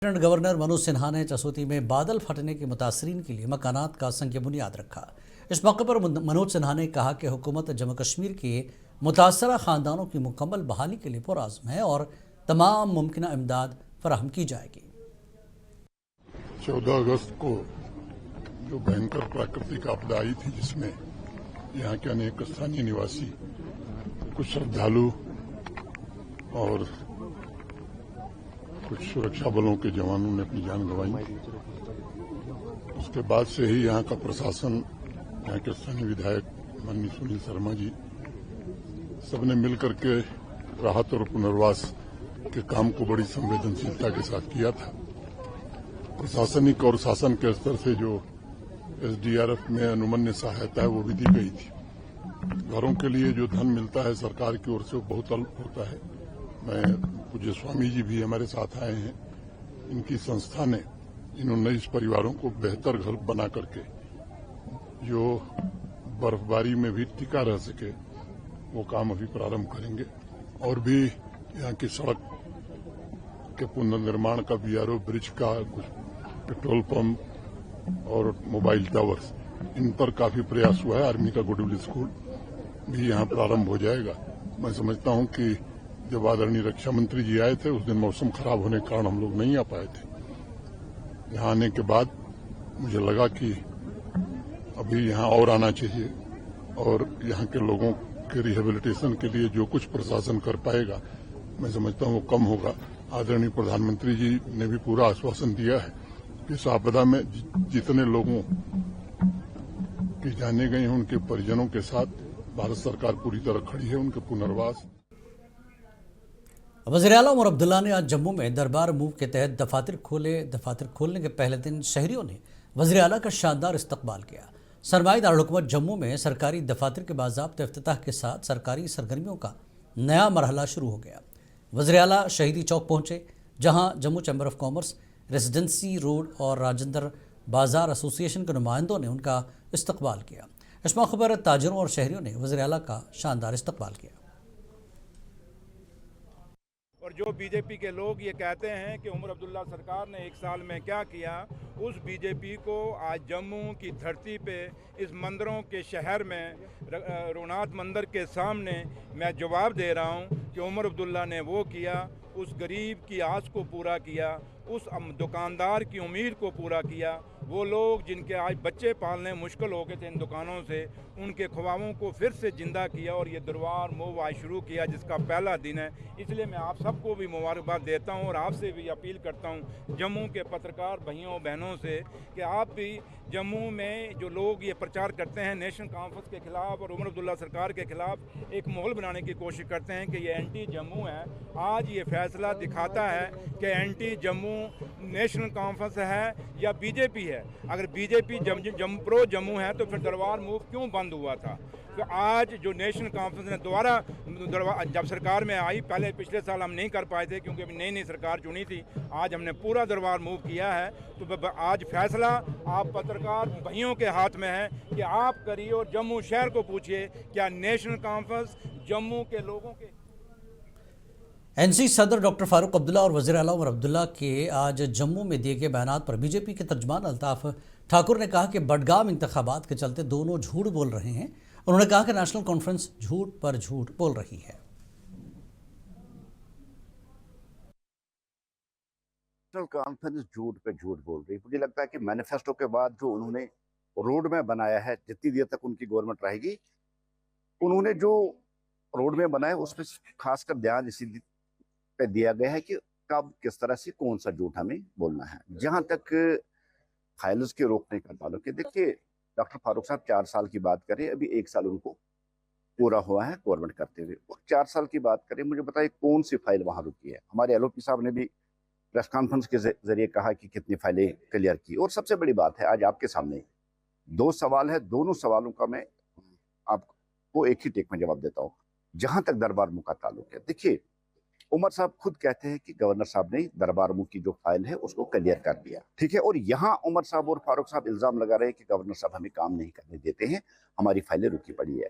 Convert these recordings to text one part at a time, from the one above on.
Lieutenant governor Manoj Sinha ने जसोती में बादल फटने के मुतासरीन के लिए मकानात का संग बुनियाद रखा। इस मौके पर मनोज सिन्हा ने कहा कि हुकूमत जम्मू कश्मीर के मुतासरा ख़ानदानों की मुकम्मल बहाली के लिए पुरअज़्म है और तमाम मुमकिन इमदाद फराहम की जाएगी। 14 अगस्त को जो भयंकर प्राकृतिक आपदा आई थी, जिसमें यहाँ के अनेक स्थानीय निवासी, कुछ श्रद्धालु और कुछ सुरक्षा बलों के जवानों ने अपनी जान गंवाई, उसके बाद से ही यहाँ का प्रशासन, यहाँ के स्थानीय विधायक माननीय सुनील शर्मा जी, सबने मिलकर के राहत और पुनर्वास के काम को बड़ी संवेदनशीलता के साथ किया था। प्रशासनिक और शासन के स्तर से जो एसडीआरएफ में अनुमन्य सहायता है वो भी दी गई थी। घरों के लिए जो धन मिलता है सरकार की ओर से वो बहुत अल्प होता है। मैं पूज्य स्वामी जी भी हमारे साथ आए हैं। इनकी संस्था ने इन 19 परिवारों को बेहतर घर बना करके जो बर्फबारी में भी टिका रह सके वो काम अभी प्रारंभ करेंगे। और भी यहाँ की सड़क के पुनर्निर्माण का, बीआरओ ब्रिज का, कुछ पेट्रोल पंप और मोबाइल टावर्स, इन पर काफी प्रयास हुआ है। आर्मी का गुडविल स्कूल भी यहाँ प्रारंभ हो जाएगा। मैं समझता हूँ कि जब आदरणीय रक्षा मंत्री जी आए थे उस दिन मौसम खराब होने के कारण हम लोग नहीं आ पाए थे। यहाँ आने के बाद मुझे लगा कि अभी यहाँ और आना चाहिए और यहाँ के लोगों के रिहेबिलिटेशन के लिए जो कुछ प्रशासन कर पाएगा मैं समझता हूँ वो कम होगा। आदरणीय प्रधानमंत्री जी ने भी पूरा आश्वासन दिया है कि इस आपदा में जितने लोगों की जाने गई हैं उनके परिजनों के साथ भारत सरकार पूरी तरह खड़ी है। उनके पुनर्वास। वज़ीर आला उमर अब्दुल्ला ने आज जम्मू में दरबार मूव के तहत दफातर खोलने के पहले दिन शहरियों ने वज़ीर आला का शानदार इस्तकबाल किया। सरमाई दारुल-हुकूमत जम्मू में सरकारी दफातर के बाज़ाब्ता इफ्तिताह के साथ सरकारी सरगर्मियों का नया मरहला शुरू हो गया। वज़ीर आला शहीदी चौक पहुँचे, जहाँ Jammu chamber of commerce, residency road और राजेंद्र बाज़ार एसोसिएशन के नुमाइंदों ने उनका इस्तकबाल किया। इस मौके पर ताजिरों और शहरियों ने वज़ीर आला का शानदार इस्तकबाल किया। और जो बीजेपी के लोग ये कहते हैं कि उमर अब्दुल्ला सरकार ने 1 साल में क्या किया, उस बीजेपी को आज जम्मू की धरती पे इस मंदिरों के शहर में रघुनाथ मंदिर के सामने मैं जवाब दे रहा हूँ कि उमर अब्दुल्ला ने वो किया, उस गरीब की आस को पूरा किया, उस दुकानदार की उम्मीद को पूरा किया। वो लोग जिनके आज बच्चे पालने मुश्किल हो गए थे इन दुकानों से, उनके ख्वाबों को फिर से ज़िंदा किया और ये दरबार मूव आज शुरू किया, जिसका पहला दिन है। इसलिए मैं आप सबको भी मुबारकबाद देता हूँ और आपसे भी अपील करता हूँ जम्मू के पत्रकार भाइयों बहनों से कि आप भी जम्मू में जो लोग ये प्रचार करते हैं नेशनल कॉन्फ्रेंस के खिलाफ और उमर अब्दुल्ला सरकार के खिलाफ एक माहौल बनाने की कोशिश करते हैं कि ये एंटी जम्मू है, आज ये फैसला दिखाता है कि एंटी जम्मू नेशनल कॉन्फ्रेंस है या बीजेपी है। अगर बीजेपी प्रो जम्मू है तो फिर दरबार मूव क्यों बंद हुआ था? तो आज जो नेशनल कॉन्फ्रेंस ने दोबारा जब सरकार में आई, पहले पिछले साल हम नहीं कर पाए थे क्योंकि अभी नई सरकार चुनी थी, आज हमने पूरा दरबार मूव किया है। तो आज फैसला आप पत्रकार भाइयों के हाथ में है कि आप करिए और जम्मू शहर को पूछिए क्या नेशनल कॉन्फ्रेंस जम्मू के लोगों के। एनसी सदर डॉक्टर फारूक अब्दुल्ला और वज़ीर आला उमर अब्दुल्ला के आज जम्मू में दिए गए बयानात पर बीजेपी के तर्जमान अल्ताफ ठाकुर ने कहा कि बडगाम इंतखाबात के चलते दोनों झूठ बोल रहे हैं। उन्होंने कहा कि नेशनल कॉन्फ्रेंस झूठ पर झूठ बोल रही है। नेशनल कॉन्फ्रेंस झूठ पे झूठ बोल रही है। मुझे लगता है कि मैनिफेस्टो के बाद जो उन्होंने रोड मैप बनाया है, जितनी देर तक उनकी गवर्नमेंट रहेगी, उन्होंने जो रोड मैप बनाया उस पर खासकर ध्यान इसी पे दिया गया है कि कब किस तरह से कौन सा झूठ हमें बोलना है। जहां तक फाइल्स के रोकने का ताल्लुक है, देखिए डॉक्टर फारूक साहब 4 साल की बात करें, अभी 1 साल उनको पूरा हुआ है गवर्नमेंट करते हुए, और 4 साल की बात करें, मुझे बताइए कौन सी फाइल वहां रुकी है। हमारे एलओपी साहब ने भी प्रेस कॉन्फ्रेंस के जरिए कहा कि कितनी फाइलें क्लियर की। और सबसे बड़ी बात है, आज आपके सामने 2 सवाल है, दोनों सवालों का मैं आपको एक ही टेक में जवाब देता हूँ। जहां तक दरबार मुँह का ताल्लुक है, देखिए उमर साहब खुद कहते हैं कि गवर्नर साहब ने दरबार मुँह की जो फाइल है उसको क्लियर कर दिया, ठीक है। और यहाँ उमर साहब और फारूक साहब इल्जाम लगा रहे हैं कि गवर्नर साहब हमें काम नहीं करने देते हैं, हमारी फाइलें रुकी पड़ी है।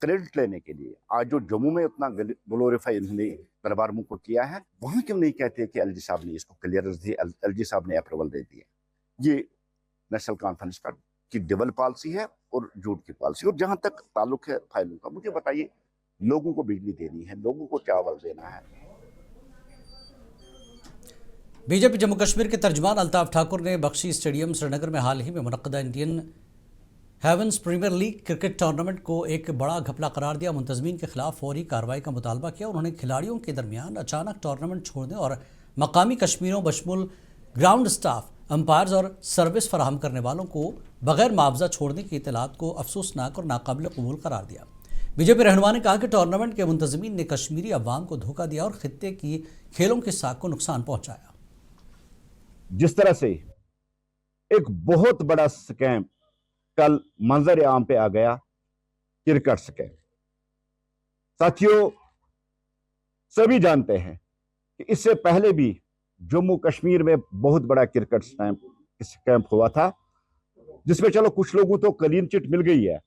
क्रेडिट लेने के लिए आज जो जम्मू में उतना ग्लोरीफाई इन्होंने दरबार मुंह को किया है, वहां क्यों नहीं कहते कि एलजी साहब ने इसको क्लियरेंस दी, एलजी साहब ने अप्रूवल दे दिया। ये नेशनल कॉन्फ्रेंस का की डबल पॉलिसी है और झूठ की पॉलिसी। और जहां तक ताल्लुक है फाइलों का, मुझे बताइए, लोगों को बिजली देनी है, लोगों को चावल देना है। बीजेपी जम्मू कश्मीर के तर्जमान अल्ताफ ठाकुर ने बख्शी स्टेडियम श्रीनगर में हाल ही में मुनक्कदा Indian heavens premier league cricket tournament को एक बड़ा घपला करार दिया। मुंतजमीन के खिलाफ फौरी कार्रवाई का मुतालबा किया। उन्होंने खिलाड़ियों के दरमियान अचानक टूर्नामेंट छोड़ने और मकामी कश्मीरों बशमुल ग्राउंड स्टाफ, अंपायर्स और सर्विस फराहम करने वालों को बगैर मुआवजा छोड़ने की इतलात को अफसोसनाक और नाकाबिल कबूल करार दिया। बीजेपी रहनुमा ने कहा कि टूर्नामेंट के मुंतजमीन ने कश्मीरी अवाम को धोखा दिया और खित्ते की खेलों की साख को नुकसान पहुंचाया। जिस तरह से एक बहुत बड़ा स्कैम कल मंजर आम पे आ गया, क्रिकेट स्कैम। साथियों, सभी जानते हैं कि इससे पहले भी जम्मू कश्मीर में बहुत बड़ा क्रिकेट स्कैम हुआ था, जिसमें चलो कुछ लोगों तो क्लीन चिट मिल गई है,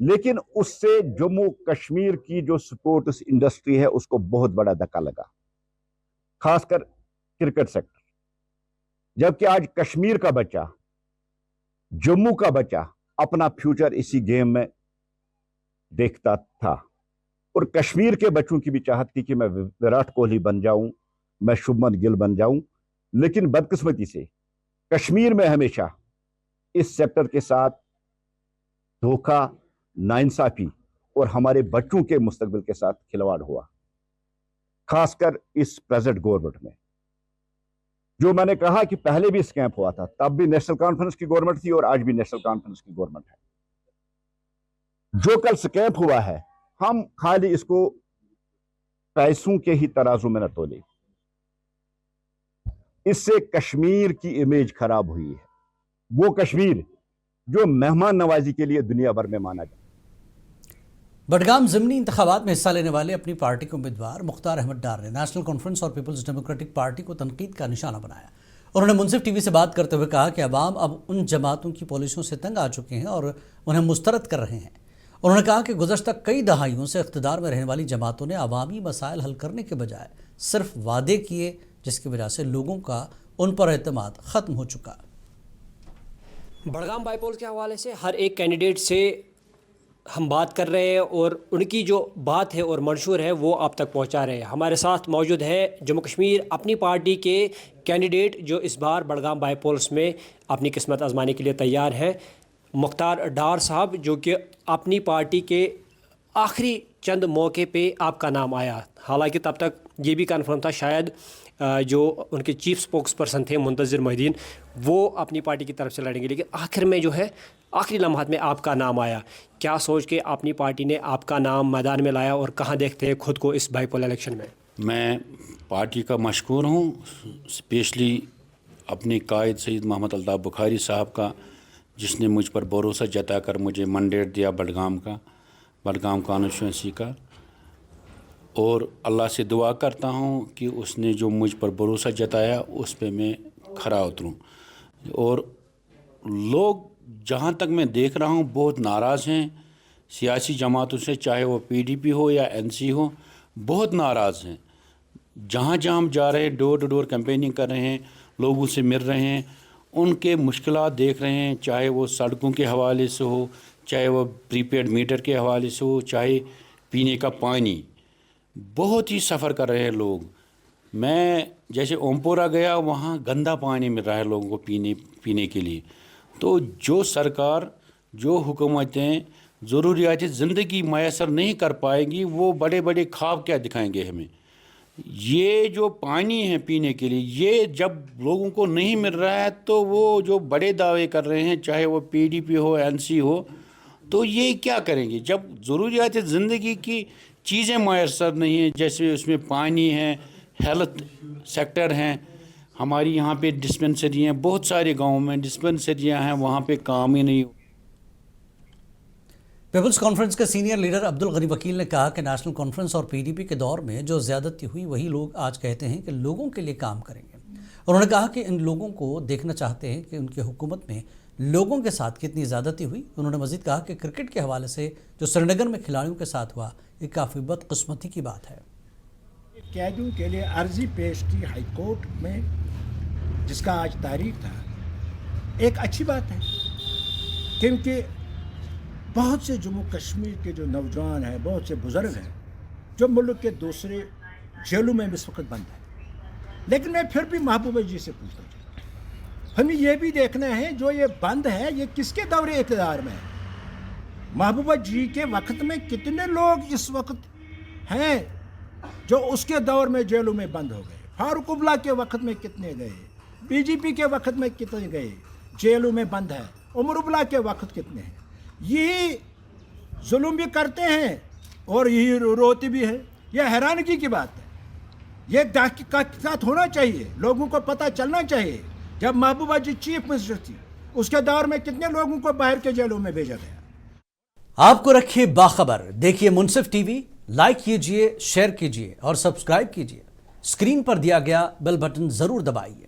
लेकिन उससे जम्मू कश्मीर की जो स्पोर्ट्स इंडस्ट्री है उसको बहुत बड़ा धक्का लगा, खासकर क्रिकेट सेक्टर। जबकि आज कश्मीर का बच्चा, जम्मू का बच्चा अपना फ्यूचर इसी गेम में देखता था और कश्मीर के बच्चों की भी चाहत थी कि मैं विराट कोहली बन जाऊं, मैं शुभमन गिल बन जाऊं। लेकिन बदकिस्मती से कश्मीर में हमेशा इस सेक्टर के साथ धोखा, नाइंसाफी और हमारे बच्चों के मुस्तकबिल के साथ खिलवाड़ हुआ, खासकर इस प्रेजेंट गवर्नमेंट में। जो मैंने कहा कि पहले भी स्कैम हुआ था, तब भी नेशनल कॉन्फ्रेंस की गवर्नमेंट थी और आज भी नेशनल कॉन्फ्रेंस की गवर्नमेंट है। जो कल स्कैम हुआ है, हम खाली इसको पैसों के ही तराजू में न तोले, इससे कश्मीर की इमेज खराब हुई है। वो कश्मीर जो मेहमान नवाजी के लिए दुनिया भर में माना जाता है। बडगाम ज़िमनी इंतखाबात में हिस्सा लेने वाले अपनी पार्टी के उम्मीदवार मुख्तार अहमद डार ने नेशनल कॉन्फ्रेंस और पीपल्स डेमोक्रेटिक पार्टी को तनकीद का निशाना बनाया। उन्होंने मुंसिफ टीवी से बात करते हुए कहा कि अवाम अब उन जमातों की पॉलिसियों से तंग आ चुके हैं और उन्हें मुस्तरद कर रहे हैं। उन्होंने कहा कि गुज़श्ता कई दहाइयों से इख्तिदार में रहने वाली जमातों ने अवामी मसाइल हल करने के बजाय सिर्फ वादे किए, जिसकी वजह से लोगों का उन पर एतमाद ख़त्म हो चुका। बडगाम बाईपोल के हवाले से हर एक कैंडिडेट से हम बात कर रहे हैं और उनकी जो बात है और मंशूर है वो आप तक पहुंचा रहे हैं। हमारे साथ मौजूद है जम्मू कश्मीर अपनी पार्टी के कैंडिडेट जो इस बार बडगाम बाईपोल्स में अपनी किस्मत आजमाने के लिए तैयार हैं, मुख्तार डार साहब, जो कि अपनी पार्टी के आखिरी चंद मौके पे आपका नाम आया। हालांकि तब तक ये भी कन्फर्म था, शायद जो उनके चीफ स्पोक्स पर्सन थे मुंतज़िर मोहिद्दीन, वो अपनी पार्टी की तरफ से लड़ेंगे, लेकिन आखिर में जो है आखिरी लम्हात में आपका नाम आया। क्या सोच के अपनी पार्टी ने आपका नाम मैदान में लाया और कहाँ देखते हैं खुद को इस बाईपोल इलेक्शन में? मैं पार्टी का मशकूर हूँ, स्पेशली अपने कायद सैयद मोहम्मद अल्ताफ़ बुखारी साहब का, जिसने मुझ पर भरोसा जताकर मुझे मैंडेट दिया बडगाम कॉन्स्टिट्यूंसी का। और अल्लाह से दुआ करता हूँ कि उसने जो मुझ पर भरोसा जताया उस पे मैं खरा उतरूँ। और लोग जहाँ तक मैं देख रहा हूँ बहुत नाराज़ हैं सियासी जमातों से, चाहे वो पीडीपी हो या एनसी हो, बहुत नाराज़ हैं। जहाँ जहाँ हम जा रहे हैं, डोर टू डोर कैंपेनिंग कर रहे हैं, लोगों से मिल रहे हैं, उनके मुश्किलात देख रहे हैं, चाहे वो सड़कों के हवाले से हो, चाहे वो प्रीपेड मीटर के हवाले से हो, चाहे पीने का पानी। बहुत ही सफ़र कर रहे हैं लोग। मैं जैसे ओमपोरा गया, वहाँ गंदा पानी मिल रहा है लोगों को पीने के लिए। तो जो सरकार, जो हुकूमतें ज़रूरियात ज़िंदगी मैसर नहीं कर पाएंगी, वो बड़े बड़े ख्वाब क्या दिखाएंगे हमें। ये जो पानी है पीने के लिए, ये जब लोगों को नहीं मिल रहा है तो वो जो बड़े दावे कर रहे हैं, चाहे वो पीडीपी हो, एनसी हो, तो ये क्या करेंगे जब ज़रूरियात ज़िंदगी की चीज़ें मैसर नहीं हैं। जैसे उसमें पानी है, हेल्थ सेक्टर हैं, हमारी यहाँ पे डिस्पेंसरी हैं, बहुत सारे गाँव में डिस्पेंसरियाँ हैं, वहाँ पे काम ही नहीं। पीपल्स कॉन्फ्रेंस के सीनियर लीडर अब्दुल गनी वकील ने कहा कि नेशनल कॉन्फ्रेंस और पीडीपी के दौर में जो ज़्यादती हुई, वही लोग आज कहते हैं कि लोगों के लिए काम करेंगे। उन्होंने कहा कि इन लोगों को देखना चाहते हैं कि उनकी हुकूमत में लोगों के साथ कितनी ज़्यादती हुई। उन्होंने मज़ीद कहा कि क्रिकेट के हवाले से जो श्रीनगर में खिलाड़ियों के साथ हुआ, ये काफ़ी बदकिस्मती की बात है। कैदियों के लिए अर्जी पेश की हाई कोर्ट में, जिसका आज तारीख था, एक अच्छी बात है, क्योंकि बहुत से जम्मू कश्मीर के जो नौजवान हैं, बहुत से बुज़ुर्ग हैं जो मुल्क के दूसरे जेलों में इस वक्त बंद हैं। लेकिन मैं फिर भी महबूबा जी से पूछता हूँ, हमें ये भी देखना है जो ये बंद है ये किसके दौरे इक़्तिदार में है। महबूबा जी के वक्त में कितने लोग इस वक्त हैं जो उसके दौर में जेलों में बंद हो गए। फारूक अब्दुल्ला के वक्त में कितने गए, बीजेपी के वक्त में कितने गए, जेलों में बंद है। उमर अब्दुल्ला के वक्त कितने हैं। ये जुल्म भी करते हैं और यही रोती भी है। यह हैरानगी की बात है। ये तहकीकात होना चाहिए, लोगों को पता चलना चाहिए। जब महबूबा जी चीफ मिनिस्टर थी, उसके दौर में कितने लोगों को बाहर के जेलों में भेजा गया। आपको रखिए बाखबर, देखिए मुनसिफ टीवी, लाइक कीजिए, शेयर कीजिए और सब्सक्राइब कीजिए। स्क्रीन पर दिया गया बेल बटन जरूर दबाइए।